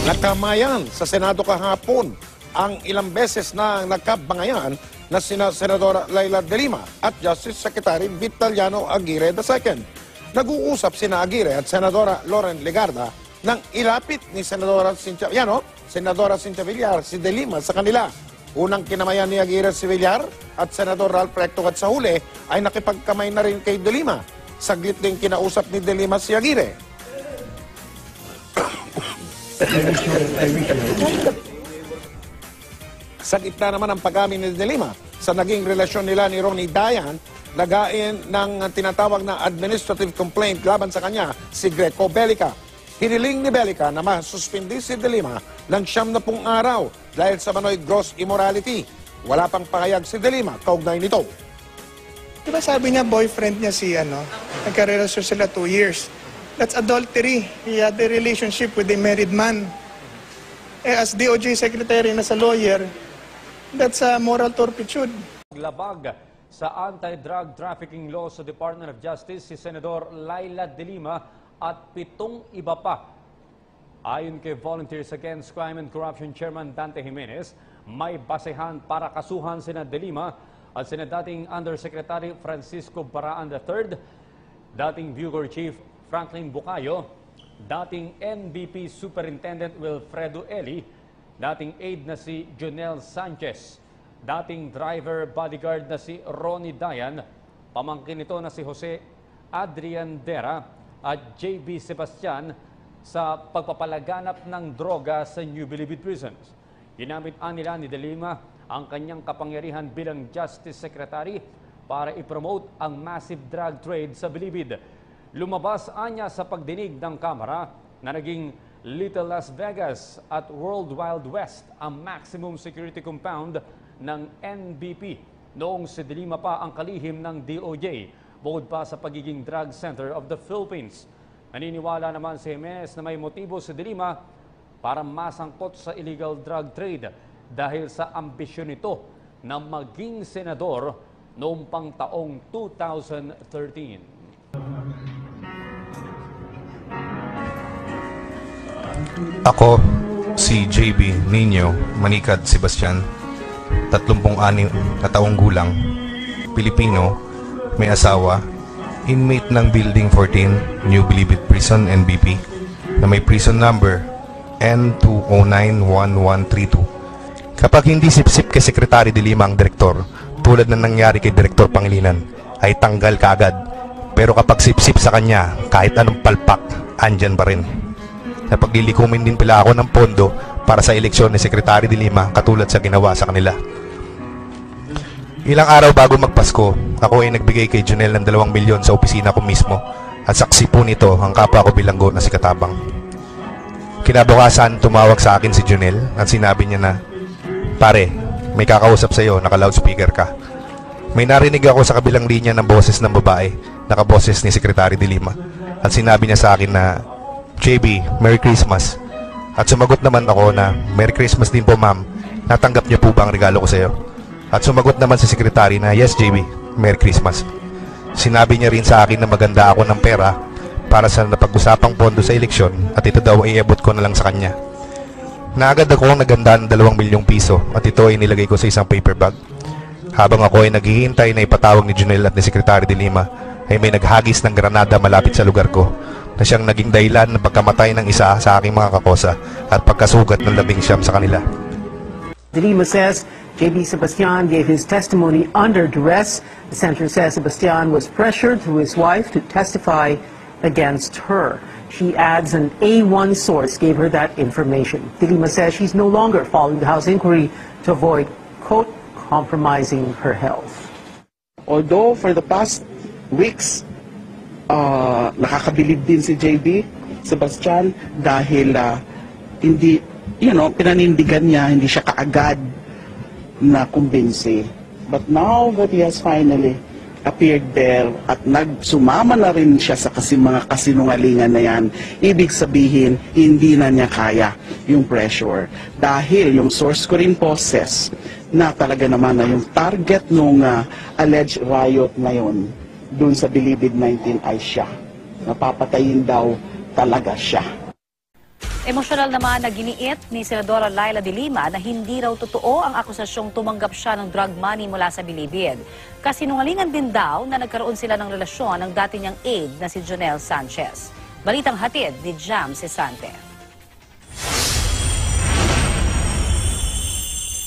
Nakamayan sa Senado kahapon ang ilang beses na nagkabangayan na sina Senadora Leila de Lima at Justice Secretary Vitaliano Aguirre II. Nag-uusap sina Aguirre at Senadora Loren Legarda nang ilapit ni Senadora Cynthia Villar si de Lima sa kanila. Unang kinamayan ni Aguirre si Villar at Senador Ralph Recto at sa huli ay nakipagkamay na rin kay de Lima. Saglit din kinausap ni de Lima si Aguirre. Sa gitna naman ang pag-amin ni de Lima sa naging relasyon nila ni Ronnie Dayan, nagain ng tinatawag na administrative complaint laban sa kanya si Greco Bellica. Hiniling ni Bellica na masuspindi si de Lima ng 70 araw dahil sa manoy gross immorality. Wala pang pahayag si de Lima kaugnay nito. Diba sabi niya boyfriend niya si nagkarelasyon sila 2 years. That's adultery. He had a relationship with a married man. As DOJ Secretary na sa lawyer, that's a moral turpitude. Labag sa anti-drug trafficking law sa Department of Justice si Senador Leila de Lima at 7 iba pa. Ayon kay Volunteers Against Crime and Corruption Chairman Dante Jimenez, may basehan para kasuhan sina de Lima at sina dating Undersecretary Francisco Baraan III, dating Bucor Chief Franklin Bucayo, dating NBP Superintendent Wilfredo Eli, dating aide na si Jonel Sanchez, dating driver bodyguard na si Ronnie Dayan, pamangkin nito na si Jose Adrian Dera at JB Sebastian sa pagpapalaganap ng droga sa New Bilibid Prisons. Ginamit nila ni de Lima ang kanyang kapangyarihan bilang Justice Secretary para ipromote ang massive drug trade sa Bilibid. Lumabas anya sa pagdinig ng Kamara na naging Little Las Vegas at World Wild West ang maximum security compound ng NBP noong si de Lima pa ang kalihim ng DOJ, bukod pa sa pagiging drug center of the Philippines. Naniniwala naman si Jimenez na may motibo si de Lima para masangkot sa illegal drug trade dahil sa ambisyon nito na maging senador noong pang taong 2013. Ako, si JB Nino Manicad Sebastian, 36 na taong gulang, Pilipino, may asawa, inmate ng Building 14, New Bilibid Prison, NBP, na may prison number N2091132. Kapag hindi sip-sip kay Secretary de Lima ang direktor, tulad na nangyari kay Direktor Pangilinan, ay tanggal kaagad. Pero kapag sip-sip sa kanya, kahit anong palpak, andyan pa rin. Napaglilikumin din pala ako ng pondo para sa eleksyon ni Secretary de Lima katulad sa ginawa sa kanila. Ilang araw bago magpasko, ako ay nagbigay kay Jonel ng 2 milyon sa opisina ko mismo at saksi po nito ang kapwa ko bilanggo na si Katabang. Kinabukasan, tumawag sa akin si Jonel at sinabi niya na, "Pare, may kakausap sa iyo, naka-loudspeaker ka." May narinig ako sa kabilang linya ng boses ng babae, nakaboses ni Secretary de Lima, at sinabi niya sa akin na, "JB, Merry Christmas." At sumagot naman ako na, "Merry Christmas din po, ma'am. Natanggap niyo po ba ang regalo ko sa iyo?" At sumagot naman si Secretary na, "Yes, JB, Merry Christmas." Sinabi niya rin sa akin na maganda ako ng pera para sa napag-usapang pondo sa eleksyon at ito daw ay iabot ko na lang sa kanya. Naagad ako ang naganda ng 2 milyong piso at ito ay nilagay ko sa isang paper bag. Habang ako ay naghihintay na ipatawag ni Jonel at ni Secretary de Lima, ay may naghagis ng granada malapit sa lugar ko na siyang naging dahilan ng pagkamatay ng isa sa aking mga kakosa at pagkasugat ng 19 sa kanila. De Lima says JB Sebastian gave his testimony under duress. The senator says Sebastian was pressured through his wife to testify against her. She adds an A1 source gave her that information. De Lima says she's no longer following the House inquiry to avoid, quote, compromising her health. Although for the past weeks, nakakabilib din si JB Sebastian dahil hindi, pinanindigan niya, hindi siya kaagad na kumbinsi. But now that he has finally appeared there at nagsumama na rin siya sa mga kasinungalingan na yan, ibig sabihin, hindi na niya kaya yung pressure. Dahil yung source ko rin poses na talaga naman na yung target nung alleged riot ngayon dun sa Bilibid 19 ay siya. Napapatayin daw talaga siya. Emosyonal naman na giniit ni Senadora Laila de Lima na hindi raw totoo ang akusasyong tumanggap siya ng drug money mula sa Bilibid. Kasinungalingan din daw na nagkaroon sila ng relasyon ng dati niyang aide na si Jonel Sanchez. Balitang hatid ni Jam Cesante.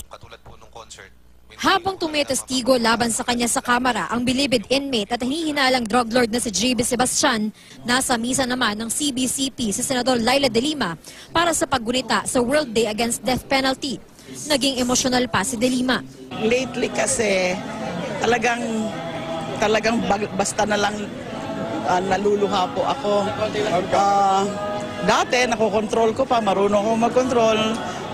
Katulad po nung concert. Habang tumitestigo laban sa kanya sa kamera ang Bilibid inmate at hinihinalang drug lord na si JB Sebastian, nasa misa naman ng CBCP si Senador Laila de Lima para sa paggunita sa World Day Against Death Penalty. Naging emosyonal pa si de Lima. Lately kasi talagang basta na lang naluluha po ako. Dati nakokontrol ko pa, marunong ako mag-control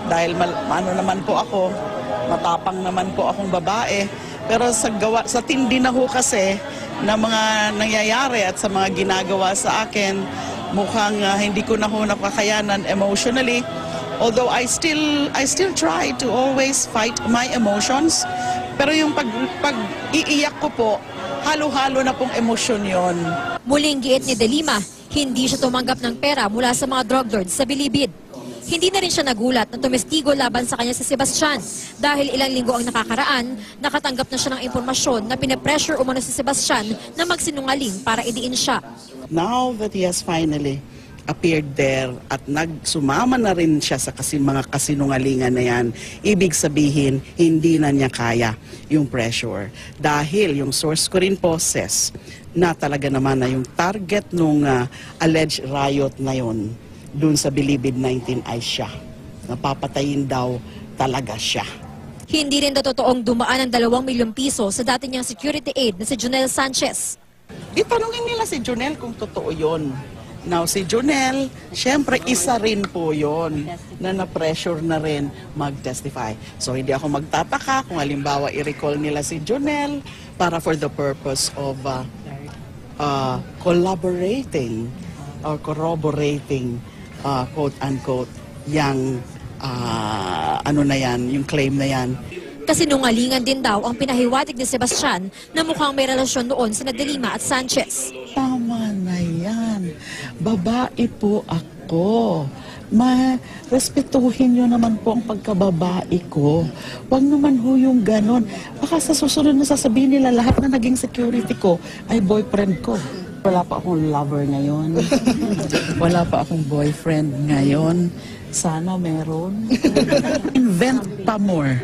dahil ano naman po ako. Matapang naman po akong babae. Pero sa tindi na ho kasi na mga nangyayari at sa mga ginagawa sa akin, mukhang hindi ko na ho nakakayanan emotionally. Although I still try to always fight my emotions. Pero yung pag-iiyak ko po, halo-halo na pong emosyon yon. Muling giit ni de Lima, hindi siya tumanggap ng pera mula sa mga drug lords sa Bilibid. Hindi na rin siya nagulat na tumestigo laban sa kanya si Sebastian dahil ilang linggo ang nakakaraan, nakatanggap na siya ng impormasyon na pinapressure umano si Sebastian na magsinungaling para idiin siya. Now that he has finally appeared there at nagsumama na rin siya sa mga kasinungalingan na yan, ibig sabihin hindi na niya kaya yung pressure. Dahil yung source ko rin po says na talaga naman na yung target nung alleged riot na yon doon sa Bilibid 19 ay siya. Napapatayin daw talaga siya. Hindi rin daw totoong dumaan ng 2 milyong piso sa dati niyang security aide na si Jonel Sanchez. Itanungin nila si Jonel kung totoo yon. Now, si Jonel, syempre isa rin po yon na na-pressure na rin mag-testify. So, hindi ako magtataka kung halimbawa i-recall nila si Jonel para for the purpose of collaborating or corroborating quote-unquote, yung yung claim na yan. Kasinungalingan din daw ang pinahiwatig ni Sebastian na mukhang may relasyon noon sina de Lima at Sanchez. Tama na yan. Babae po ako. Respetuhin nyo naman po ang pagkababae ko. Huwag naman ho yung ganon. Baka sa susunod na sasabihin nila lahat na naging security ko ay boyfriend ko. Wala pa akong lover ngayon. Wala pa akong boyfriend ngayon. Sana meron. Invent pa more.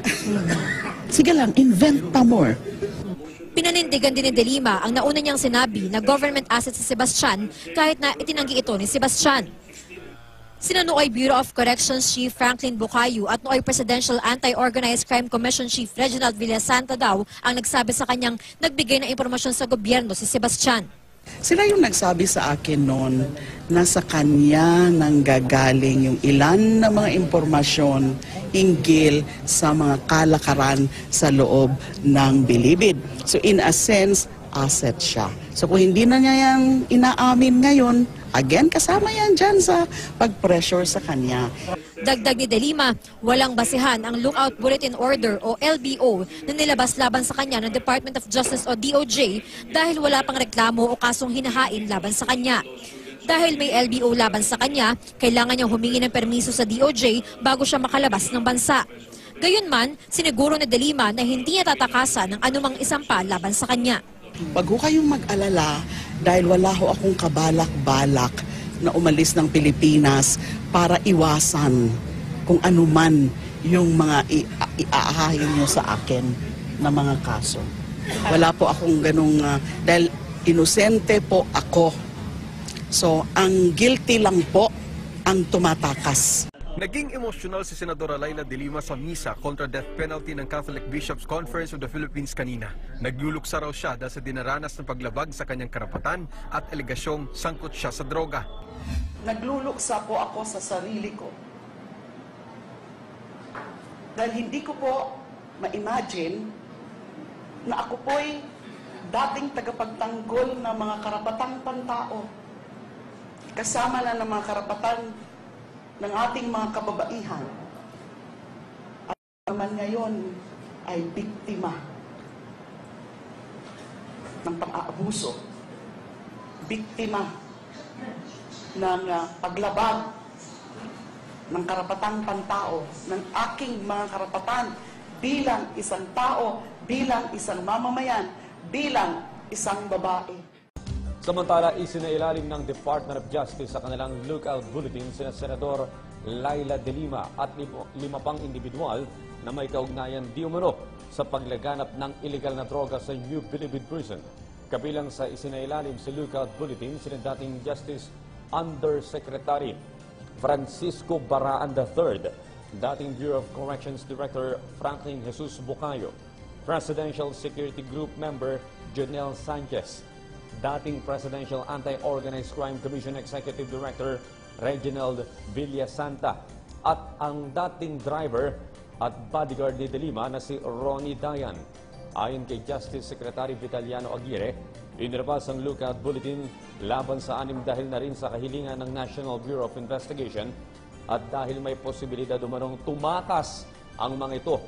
Sige lang, invent pa more. Pinanindigan din ni de Lima ang nauna niyang sinabi na government asset si Sebastian kahit na itinanggi ito ni Sebastian. Sina nooy Bureau of Corrections Chief Franklin Bukayo at nooy Presidential Anti-Organized Crime Commission Chief Reginald Villasanta daw ang nagsabi sa kanyang nagbigay ng impormasyon sa gobyerno si Sebastian. Sila yung nagsabi sa akin noon na sa kanya nanggagaling yung ilan na mga impormasyon hinggil sa mga kalakaran sa loob ng Bilibid. So in a sense, asset siya. So kung hindi na niya yan inaamin ngayon, again, kasama yan dyan sa pag-pressure sa kanya. Dagdag ni de Lima, walang basihan ang Lookout Bulletin Order o LBO na nilabas laban sa kanya ng Department of Justice o DOJ dahil wala pang reklamo o kasong hinahain laban sa kanya. Dahil may LBO laban sa kanya, kailangan niyang humingi ng permiso sa DOJ bago siya makalabas ng bansa. Gayunman, siniguro ni de Lima na hindi niya tatakasan ng anumang isampa laban sa kanya. Wag ho kayong mag-alala dahil wala ho akong kabalak-balak na umalis ng Pilipinas para iwasan kung anuman yung mga iaahahin nyo sa akin na mga kaso. Wala po akong ganung, dahil inosente po ako. So, ang guilty lang po ang tumatakas. Naging emosyonal si Senadora Laila de Lima sa misa kontra death penalty ng Catholic Bishops' Conference of the Philippines kanina. Nagluluksa raw siya dahil sa dinaranas ng paglabag sa kanyang karapatan at alegasyong sangkot siya sa droga. Nagluluksa po ako sa sarili ko. Dahil hindi ko po ma-imagine na ako po'y dating tagapagtanggol ng mga karapatang pantao. Kasama na ng mga karapatan ng ating mga kababaihan. At naman ngayon ay biktima ng pang-aabuso, biktima ng paglabag ng karapatang pantao, ng aking mga karapatan bilang isang tao, bilang isang mamamayan, bilang isang babae. Samantala, isinailalim ng Department of Justice sa kanilang lookout bulletin sina Senador Laila De Lima at 5 pang individual na may kaugnayan di umano sa paglaganap ng illegal na droga sa New Bilibid Prison. Kabilang sa isinailalim sa lookout bulletin sina dating Justice Undersecretary Francisco Baraan III, dating Bureau of Corrections Director Franklin Jesus Bucayo, Presidential Security Group Member Jonel Sanchez, dating Presidential Anti-Organized Crime Commission Executive Director Reginald Villasanta, at ang dating driver at bodyguard ni De Lima na si Ronnie Dayan. Ayon kay Justice Secretary Vitaliano Aguirre, inilabas ang lookout bulletin laban sa 6 dahil na rin sa kahilingan ng National Bureau of Investigation at dahil may posibilidad umanong tumakas ang mga ito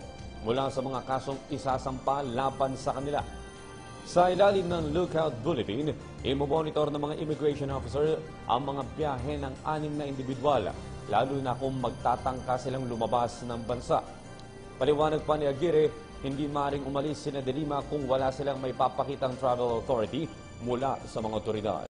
mula sa mga kasong isasampa laban sa kanila. Sa ilalim ng lookout bulletin, imomonitor ng mga immigration officer ang mga biyahe ng 6 na individual, lalo na kung magtatangka silang lumabas ng bansa. Paliwanag pa ni Aguirre, hindi maaaring umalis sina De Lima kung wala silang may papakitang travel authority mula sa mga otoridad.